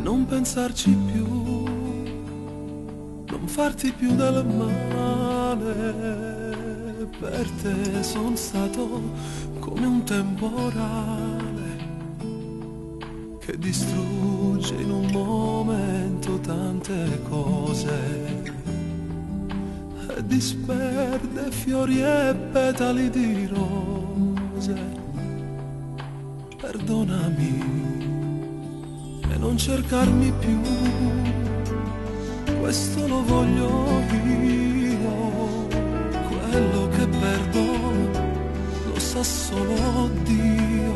non pensarci più, non farti più del male. Per te son stato come un temporale che distrugge in un momento tante cose e disperde fiori e petali di rose. Perdonami e non cercarmi più, questo lo voglio io, quello che perdo lo sa solo Dio,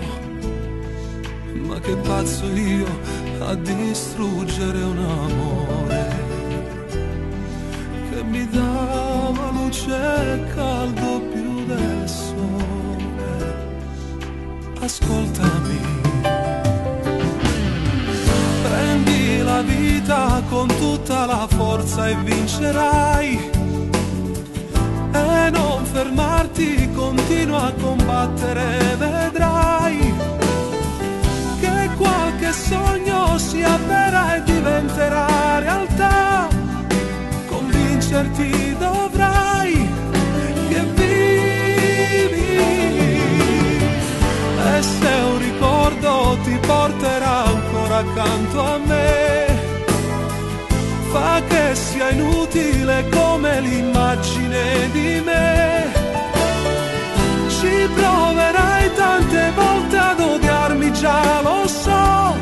ma che pazzo io a distruggere un amore che mi dava luce e caldo più del sole. Ascoltami, prendi la vita con tutta la forza e vincerai, e non fermarti, continua a combattere, vedrai che qualche sogno si avvererà e diventerà realtà. Convincerti dovrai che vivi, e se un ricordo ti porterà ancora accanto a me, fa che sia inutile come l'immagine di me. Ci proverai tante volte ad odiarmi, già lo so,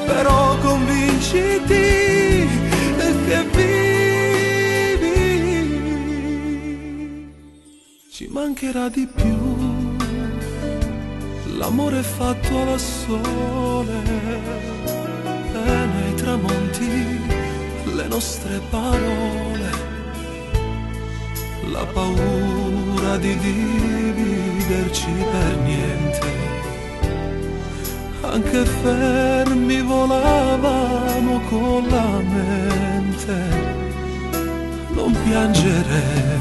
però convinciti che vivi. Ci mancherà di più l'amore fatto al sole, e nei tramonti le nostre parole, la paura di dividerci per niente. Anche fermi volavamo con la mente, non piangere.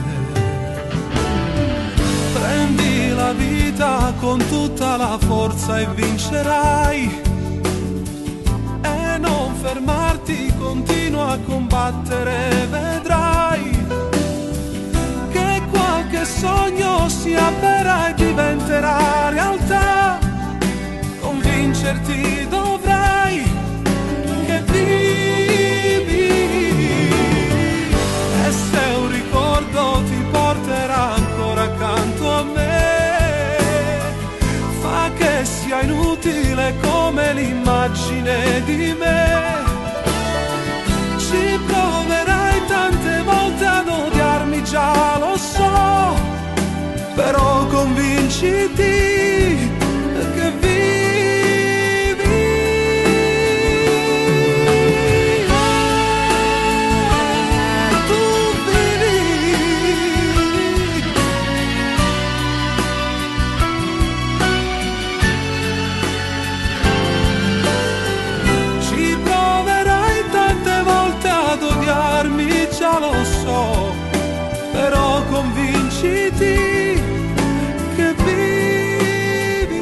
Prendi la vita con tutta la forza e vincerai, e non fermarti, continua a combattere, vedrai che qualche sogno si avvererà e diventerà realtà. Convincerti dovrai che vivi, e se un ricordo ti porterà ancora accanto a me, fa che sia inutile come l'immagine di me. Ci proverai tante volte ad odiarmi, già lo so, però convinciti che vivi. Già lo so, però convinciti che vivi,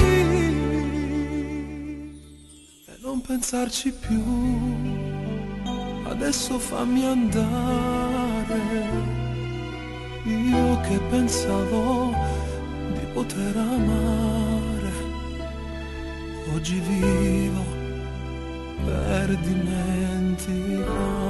e non pensarci più. Adesso fammi andare, io che pensavo di poter amare, oggi vivo per dimenticare.